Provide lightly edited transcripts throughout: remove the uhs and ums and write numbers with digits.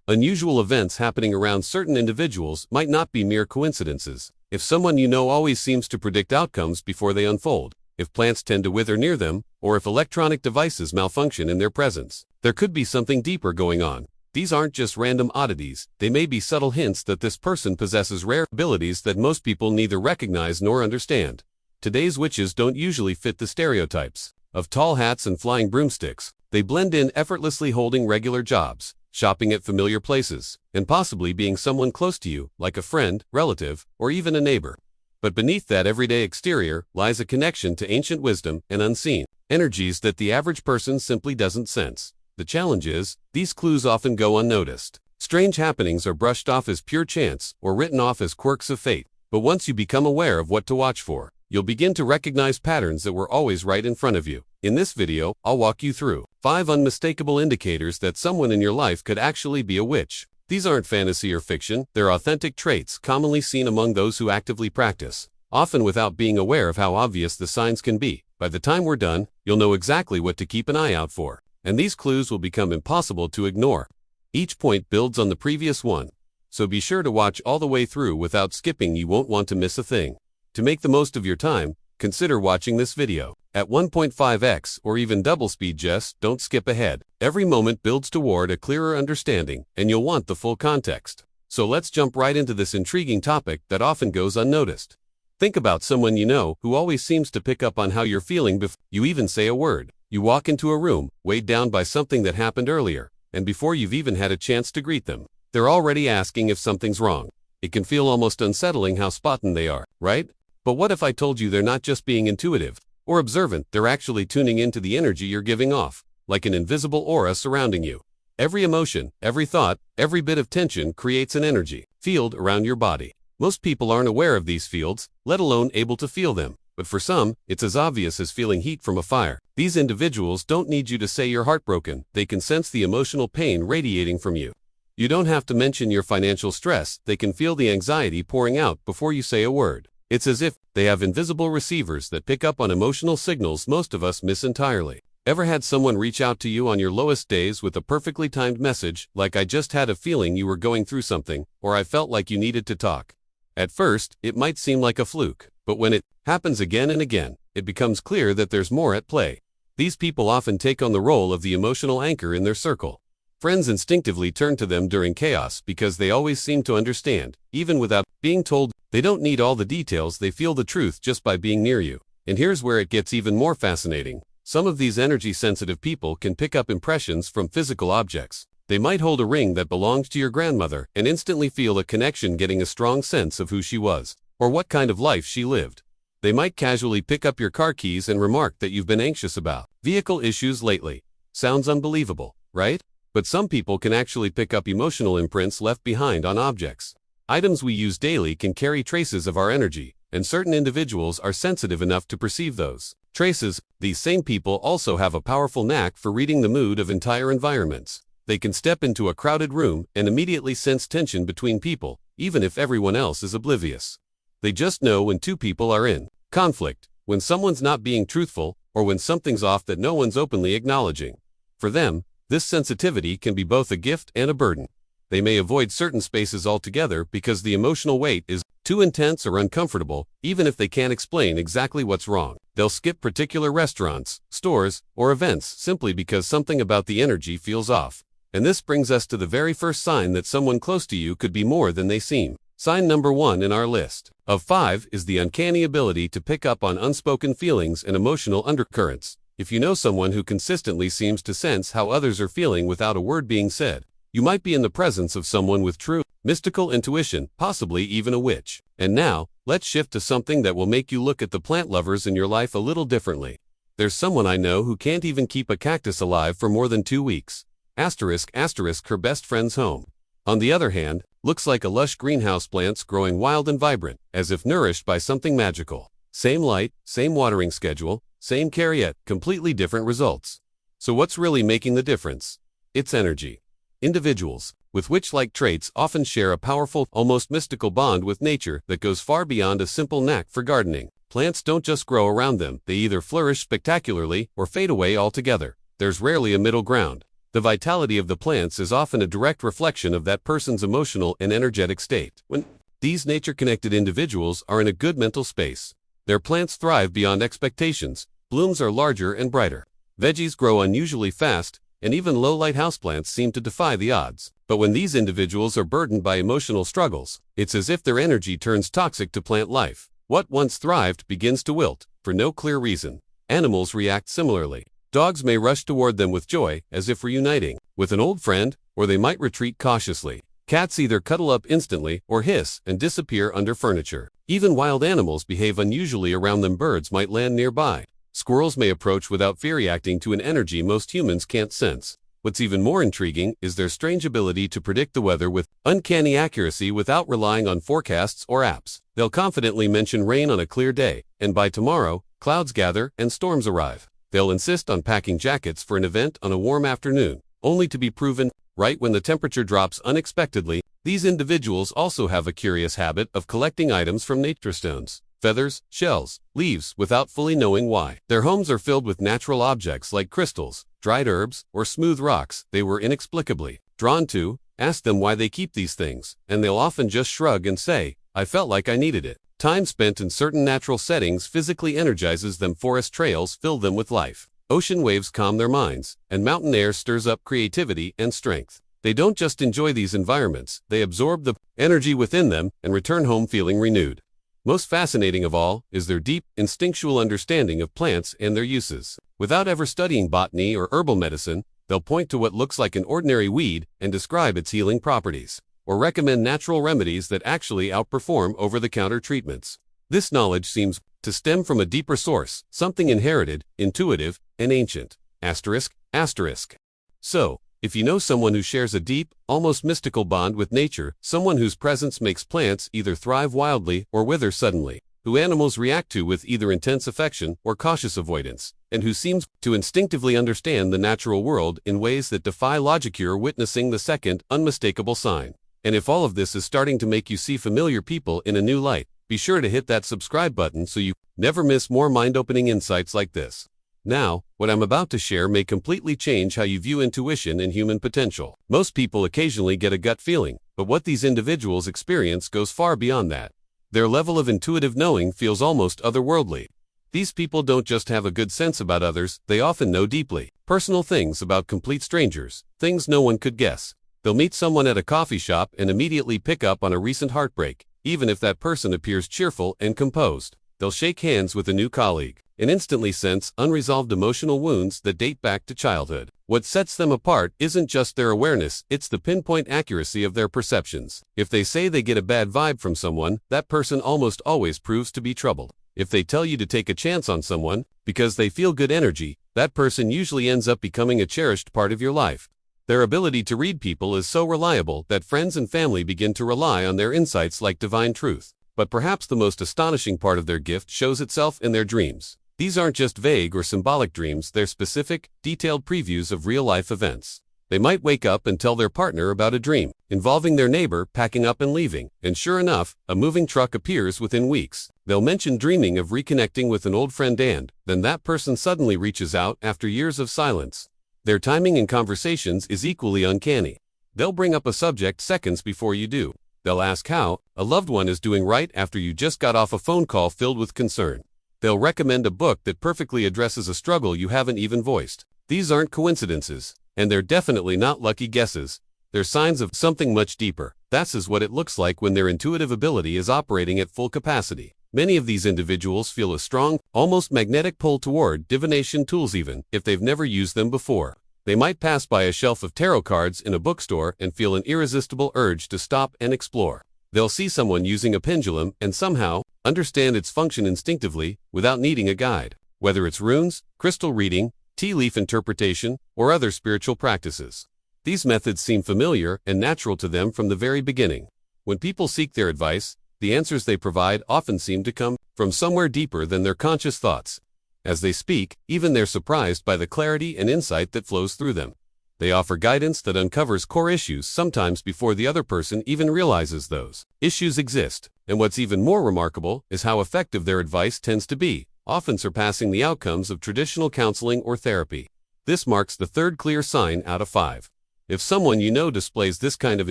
Unusual events happening around certain individuals might not be mere coincidences. If someone you know always seems to predict outcomes before they unfold, if plants tend to wither near them, or if electronic devices malfunction in their presence, there could be something deeper going on. These aren't just random oddities, they may be subtle hints that this person possesses rare abilities that most people neither recognize nor understand. Today's witches don't usually fit the stereotypes of tall hats and flying broomsticks. They blend in effortlessly, holding regular jobs, shopping at familiar places, and possibly being someone close to you, like a friend, relative, or even a neighbor. But beneath that everyday exterior lies a connection to ancient wisdom and unseen energies that the average person simply doesn't sense. The challenge is, these clues often go unnoticed. Strange happenings are brushed off as pure chance or written off as quirks of fate. But once you become aware of what to watch for, you'll begin to recognize patterns that were always right in front of you. In this video, I'll walk you through 5 unmistakable indicators that someone in your life could actually be a witch. These aren't fantasy or fiction, they're authentic traits commonly seen among those who actively practice, often without being aware of how obvious the signs can be. By the time we're done, you'll know exactly what to keep an eye out for, and these clues will become impossible to ignore. Each point builds on the previous one, so be sure to watch all the way through without skipping. You won't want to miss a thing. To make the most of your time, consider watching this video at 1.5x or even double speed. Just don't skip ahead. Every moment builds toward a clearer understanding, and you'll want the full context. So let's jump right into this intriguing topic that often goes unnoticed. Think about someone you know who always seems to pick up on how you're feeling before you even say a word. You walk into a room, weighed down by something that happened earlier, and before you've even had a chance to greet them, they're already asking if something's wrong. It can feel almost unsettling how spot on they are, right? But what if I told you they're not just being intuitive or observant, they're actually tuning into the energy you're giving off, like an invisible aura surrounding you. Every emotion, every thought, every bit of tension creates an energy field around your body. Most people aren't aware of these fields, let alone able to feel them. But for some, it's as obvious as feeling heat from a fire. These individuals don't need you to say you're heartbroken, they can sense the emotional pain radiating from you. You don't have to mention your financial stress, they can feel the anxiety pouring out before you say a word. It's as if they have invisible receivers that pick up on emotional signals most of us miss entirely. Ever had someone reach out to you on your lowest days with a perfectly timed message, like "I just had a feeling you were going through something," or "I felt like you needed to talk"? At first, it might seem like a fluke, but when it happens again and again, it becomes clear that there's more at play. These people often take on the role of the emotional anchor in their circle. Friends instinctively turn to them during chaos because they always seem to understand, even without being told. They don't need all the details, they feel the truth just by being near you. And here's where it gets even more fascinating. Some of these energy-sensitive people can pick up impressions from physical objects. They might hold a ring that belonged to your grandmother and instantly feel a connection, getting a strong sense of who she was, or what kind of life she lived. They might casually pick up your car keys and remark that you've been anxious about vehicle issues lately. Sounds unbelievable, right? But some people can actually pick up emotional imprints left behind on objects. Items we use daily can carry traces of our energy, and certain individuals are sensitive enough to perceive those traces. These same people also have a powerful knack for reading the mood of entire environments. They can step into a crowded room and immediately sense tension between people, even if everyone else is oblivious. They just know when two people are in conflict, when someone's not being truthful, or when something's off that no one's openly acknowledging. For them, this sensitivity can be both a gift and a burden. They may avoid certain spaces altogether because the emotional weight is too intense or uncomfortable, even if they can't explain exactly what's wrong. They'll skip particular restaurants, stores, or events simply because something about the energy feels off. And this brings us to the very first sign that someone close to you could be more than they seem. Sign number 1 in our list of 5 is the uncanny ability to pick up on unspoken feelings and emotional undercurrents. If you know someone who consistently seems to sense how others are feeling without a word being said, you might be in the presence of someone with true mystical intuition, possibly even a witch. And now, let's shift to something that will make you look at the plant lovers in your life a little differently. There's someone I know who can't even keep a cactus alive for more than 2 weeks. Her best friend's home, on the other hand, looks like a lush greenhouse, plants growing wild and vibrant, as if nourished by something magical. Same light, same watering schedule, same care, yet completely different results. So what's really making the difference? It's energy. Individuals with witch-like traits often share a powerful, almost mystical bond with nature that goes far beyond a simple knack for gardening. Plants don't just grow around them, they either flourish spectacularly or fade away altogether. There's rarely a middle ground. The vitality of the plants is often a direct reflection of that person's emotional and energetic state. When these nature-connected individuals are in a good mental space, their plants thrive beyond expectations, blooms are larger and brighter, veggies grow unusually fast, and even low-light houseplants seem to defy the odds. But when these individuals are burdened by emotional struggles, it's as if their energy turns toxic to plant life. What once thrived begins to wilt, for no clear reason. Animals react similarly. Dogs may rush toward them with joy, as if reuniting with an old friend, or they might retreat cautiously. Cats either cuddle up instantly or hiss and disappear under furniture. Even wild animals behave unusually around them. Birds might land nearby. Squirrels may approach without fear, reacting to an energy most humans can't sense. What's even more intriguing is their strange ability to predict the weather with uncanny accuracy without relying on forecasts or apps. They'll confidently mention rain on a clear day, and by tomorrow, clouds gather and storms arrive. They'll insist on packing jackets for an event on a warm afternoon, only to be proven right when the temperature drops unexpectedly. These individuals also have a curious habit of collecting items from nature: stones, feathers, shells, leaves, without fully knowing why. Their homes are filled with natural objects like crystals, dried herbs, or smooth rocks they were inexplicably drawn to. Ask them why they keep these things, and they'll often just shrug and say, "I felt like I needed it." Time spent in certain natural settings physically energizes them. Forest trails fill them with life. Ocean waves calm their minds, and mountain air stirs up creativity and strength. They don't just enjoy these environments, they absorb the energy within them and return home feeling renewed. Most fascinating of all is their deep, instinctual understanding of plants and their uses. Without ever studying botany or herbal medicine, they'll point to what looks like an ordinary weed and describe its healing properties, or recommend natural remedies that actually outperform over-the-counter treatments. This knowledge seems to stem from a deeper source, something inherited, intuitive, and ancient. ****. So, if you know someone who shares a deep, almost mystical bond with nature, someone whose presence makes plants either thrive wildly or wither suddenly, who animals react to with either intense affection or cautious avoidance, and who seems to instinctively understand the natural world in ways that defy logic, you're witnessing the second, unmistakable sign. And if all of this is starting to make you see familiar people in a new light, be sure to hit that subscribe button so you never miss more mind-opening insights like this. Now, what I'm about to share may completely change how you view intuition and human potential. Most people occasionally get a gut feeling, but what these individuals experience goes far beyond that. Their level of intuitive knowing feels almost otherworldly. These people don't just have a good sense about others, they often know deeply personal things about complete strangers, things no one could guess. They'll meet someone at a coffee shop and immediately pick up on a recent heartbreak, even if that person appears cheerful and composed. They'll shake hands with a new colleague and instantly sense unresolved emotional wounds that date back to childhood. What sets them apart isn't just their awareness, it's the pinpoint accuracy of their perceptions. If they say they get a bad vibe from someone, that person almost always proves to be troubled. If they tell you to take a chance on someone because they feel good energy, that person usually ends up becoming a cherished part of your life. Their ability to read people is so reliable that friends and family begin to rely on their insights like divine truth. But perhaps the most astonishing part of their gift shows itself in their dreams. These aren't just vague or symbolic dreams, they're specific, detailed previews of real-life events. They might wake up and tell their partner about a dream involving their neighbor packing up and leaving, and sure enough, a moving truck appears within weeks. They'll mention dreaming of reconnecting with an old friend, and then that person suddenly reaches out after years of silence. Their timing in conversations is equally uncanny. They'll bring up a subject seconds before you do. They'll ask how a loved one is doing right after you just got off a phone call filled with concern. They'll recommend a book that perfectly addresses a struggle you haven't even voiced. These aren't coincidences, and they're definitely not lucky guesses. They're signs of something much deeper. That's what it looks like when their intuitive ability is operating at full capacity. Many of these individuals feel a strong, almost magnetic pull toward divination tools even if they've never used them before. They might pass by a shelf of tarot cards in a bookstore and feel an irresistible urge to stop and explore. They'll see someone using a pendulum and somehow understand its function instinctively without needing a guide. Whether it's runes, crystal reading, tea leaf interpretation, or other spiritual practices, these methods seem familiar and natural to them from the very beginning. When people seek their advice, the answers they provide often seem to come from somewhere deeper than their conscious thoughts. As they speak, even they're surprised by the clarity and insight that flows through them. They offer guidance that uncovers core issues sometimes before the other person even realizes those issues exist. And what's even more remarkable is how effective their advice tends to be, often surpassing the outcomes of traditional counseling or therapy. This marks the third clear sign out of 5. If someone you know displays this kind of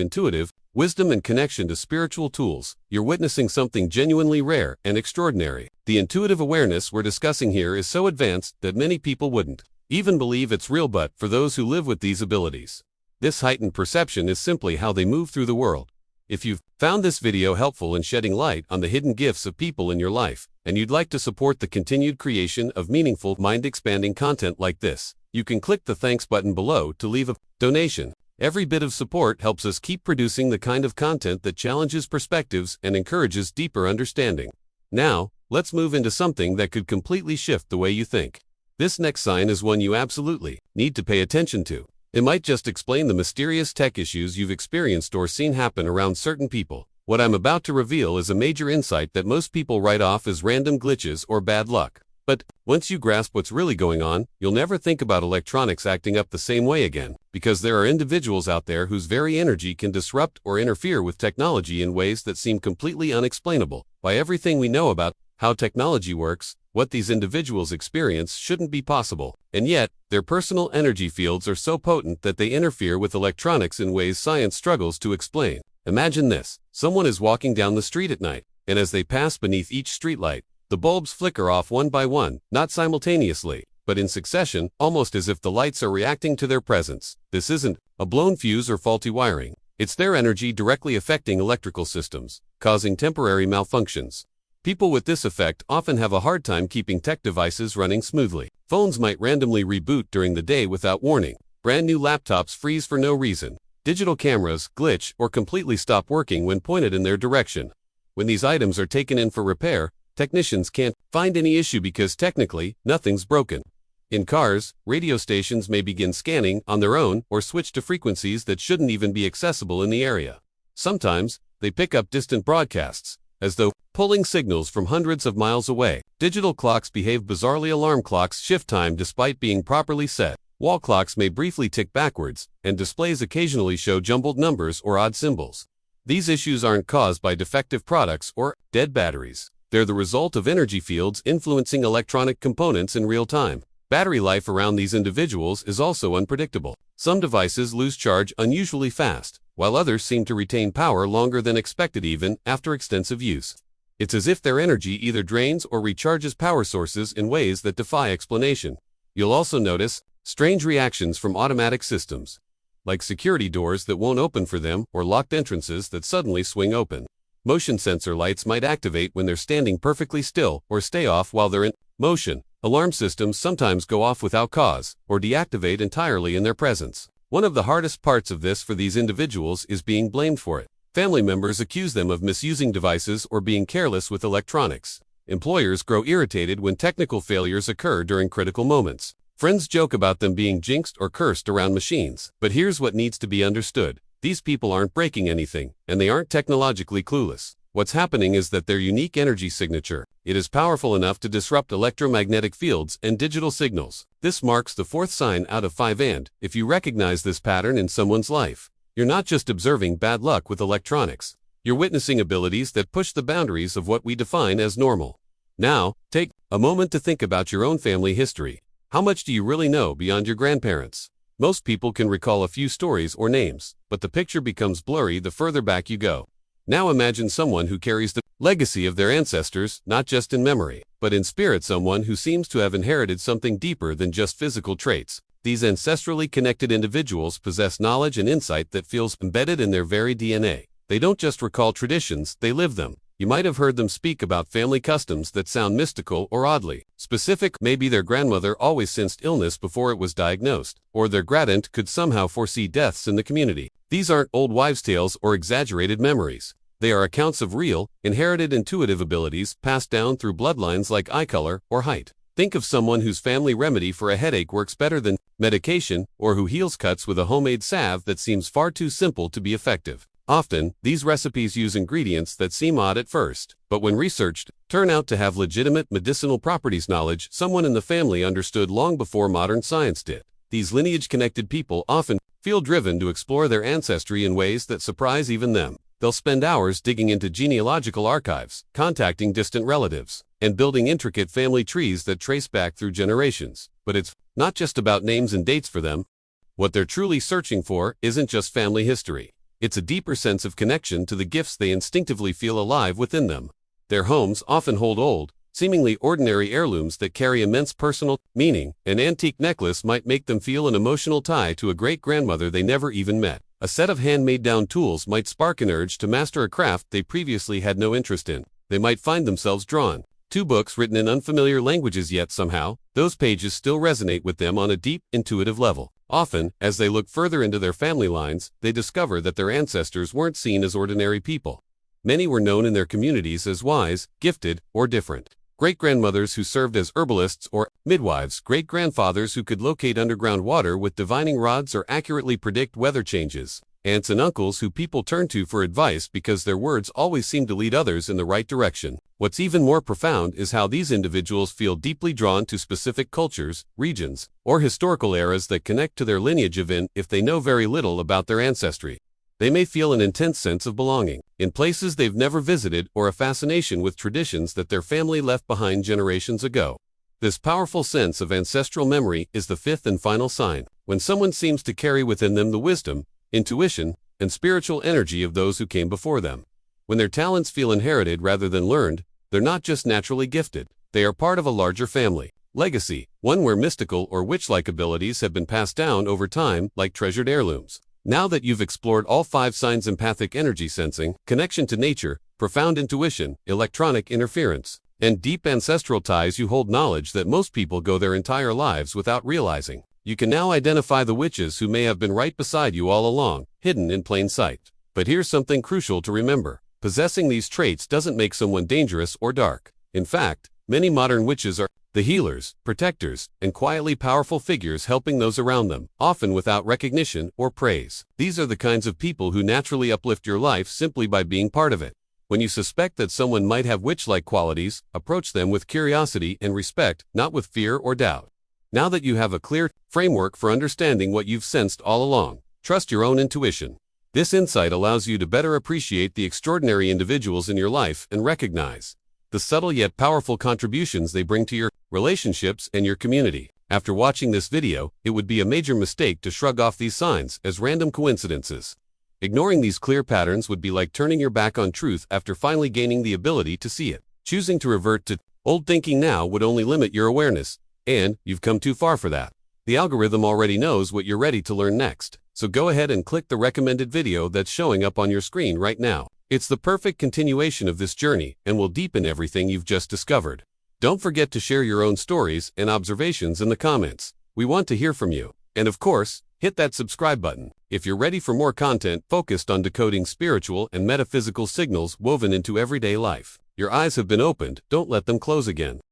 intuitive wisdom and connection to spiritual tools, you're witnessing something genuinely rare and extraordinary. The intuitive awareness we're discussing here is so advanced that many people wouldn't even believe it's real, but for those who live with these abilities, this heightened perception is simply how they move through the world. If you've found this video helpful in shedding light on the hidden gifts of people in your life, and you'd like to support the continued creation of meaningful, mind-expanding content like this, you can click the thanks button below to leave a donation. Every bit of support helps us keep producing the kind of content that challenges perspectives and encourages deeper understanding. Now, let's move into something that could completely shift the way you think. This next sign is one you absolutely need to pay attention to. It might just explain the mysterious tech issues you've experienced or seen happen around certain people. What I'm about to reveal is a major insight that most people write off as random glitches or bad luck. But once you grasp what's really going on, you'll never think about electronics acting up the same way again, because there are individuals out there whose very energy can disrupt or interfere with technology in ways that seem completely unexplainable. By everything we know about how technology works, what these individuals experience shouldn't be possible, and yet, their personal energy fields are so potent that they interfere with electronics in ways science struggles to explain. Imagine this: someone is walking down the street at night, and as they pass beneath each streetlight, the bulbs flicker off one by one, not simultaneously, but in succession, almost as if the lights are reacting to their presence. This isn't a blown fuse or faulty wiring. It's their energy directly affecting electrical systems, causing temporary malfunctions. People with this effect often have a hard time keeping tech devices running smoothly. Phones might randomly reboot during the day without warning. Brand new laptops freeze for no reason. Digital cameras glitch or completely stop working when pointed in their direction. When these items are taken in for repair, technicians can't find any issue because technically, nothing's broken. In cars, radio stations may begin scanning on their own or switch to frequencies that shouldn't even be accessible in the area. Sometimes, they pick up distant broadcasts, as though pulling signals from hundreds of miles away. Digital clocks behave bizarrely. Alarm clocks shift time despite being properly set. Wall clocks may briefly tick backwards, and displays occasionally show jumbled numbers or odd symbols. These issues aren't caused by defective products or dead batteries. They're the result of energy fields influencing electronic components in real time. Battery life around these individuals is also unpredictable. Some devices lose charge unusually fast, while others seem to retain power longer than expected even after extensive use. It's as if their energy either drains or recharges power sources in ways that defy explanation. You'll also notice strange reactions from automatic systems, like security doors that won't open for them or locked entrances that suddenly swing open. Motion sensor lights might activate when they're standing perfectly still or stay off while they're in motion. Alarm systems sometimes go off without cause or deactivate entirely in their presence. One of the hardest parts of this for these individuals is being blamed for it. Family members accuse them of misusing devices or being careless with electronics. Employers grow irritated when technical failures occur during critical moments. Friends joke about them being jinxed or cursed around machines. But here's what needs to be understood. These people aren't breaking anything, and they aren't technologically clueless. What's happening is that their unique energy signature, it is powerful enough to disrupt electromagnetic fields and digital signals. This marks the fourth sign out of 5, and if you recognize this pattern in someone's life, you're not just observing bad luck with electronics. You're witnessing abilities that push the boundaries of what we define as normal. Now, take a moment to think about your own family history. How much do you really know beyond your grandparents? Most people can recall a few stories or names, but the picture becomes blurry the further back you go. Now imagine someone who carries the legacy of their ancestors, not just in memory, but in spirit, someone who seems to have inherited something deeper than just physical traits. These ancestrally connected individuals possess knowledge and insight that feels embedded in their very DNA. They don't just recall traditions, they live them. You might have heard them speak about family customs that sound mystical or oddly specific. Maybe their grandmother always sensed illness before it was diagnosed, or their grandaunt could somehow foresee deaths in the community. These aren't old wives' tales or exaggerated memories. They are accounts of real, inherited intuitive abilities passed down through bloodlines like eye color or height. Think of someone whose family remedy for a headache works better than medication, or who heals cuts with a homemade salve that seems far too simple to be effective. Often, these recipes use ingredients that seem odd at first, but when researched, turn out to have legitimate medicinal properties, knowledge someone in the family understood long before modern science did. These lineage-connected people often feel driven to explore their ancestry in ways that surprise even them. They'll spend hours digging into genealogical archives, contacting distant relatives, and building intricate family trees that trace back through generations. But it's not just about names and dates for them. What they're truly searching for isn't just family history. It's a deeper sense of connection to the gifts they instinctively feel alive within them. Their homes often hold old, seemingly ordinary heirlooms that carry immense personal meaning. An antique necklace might make them feel an emotional tie to a great-grandmother they never even met. A set of hand-made-down tools might spark an urge to master a craft they previously had no interest in. They might find themselves drawn to books written in unfamiliar languages, yet somehow, those pages still resonate with them on a deep, intuitive level. Often, as they look further into their family lines, they discover that their ancestors weren't seen as ordinary people. Many were known in their communities as wise, gifted, or different. Great-grandmothers who served as herbalists or midwives, great-grandfathers who could locate underground water with divining rods or accurately predict weather changes, aunts and uncles who people turn to for advice because their words always seem to lead others in the right direction. What's even more profound is how these individuals feel deeply drawn to specific cultures, regions, or historical eras that connect to their lineage even if they know very little about their ancestry. They may feel an intense sense of belonging in places they've never visited or a fascination with traditions that their family left behind generations ago. This powerful sense of ancestral memory is the fifth and final sign. When someone seems to carry within them the wisdom, intuition, and spiritual energy of those who came before them. When their talents feel inherited rather than learned, they're not just naturally gifted. They are part of a larger family legacy, one where mystical or witch-like abilities have been passed down over time like treasured heirlooms. Now that you've explored all 5 signs: empathic energy sensing, connection to nature, profound intuition, electronic interference, and deep ancestral ties, you hold knowledge that most people go their entire lives without realizing. You can now identify the witches who may have been right beside you all along, hidden in plain sight. But here's something crucial to remember. Possessing these traits doesn't make someone dangerous or dark. In fact, many modern witches are the healers, protectors, and quietly powerful figures helping those around them, often without recognition or praise. These are the kinds of people who naturally uplift your life simply by being part of it. When you suspect that someone might have witch-like qualities, approach them with curiosity and respect, not with fear or doubt. Now that you have a clear framework for understanding what you've sensed all along, trust your own intuition. This insight allows you to better appreciate the extraordinary individuals in your life and recognize the subtle yet powerful contributions they bring to your relationships and your community. After watching this video, it would be a major mistake to shrug off these signs as random coincidences. Ignoring these clear patterns would be like turning your back on truth after finally gaining the ability to see it. Choosing to revert to old thinking now would only limit your awareness, and you've come too far for that. The algorithm already knows what you're ready to learn next, so go ahead and click the recommended video that's showing up on your screen right now. It's the perfect continuation of this journey and will deepen everything you've just discovered. Don't forget to share your own stories and observations in the comments. We want to hear from you. And of course, hit that subscribe button if you're ready for more content focused on decoding spiritual and metaphysical signals woven into everyday life. Your eyes have been opened, don't let them close again.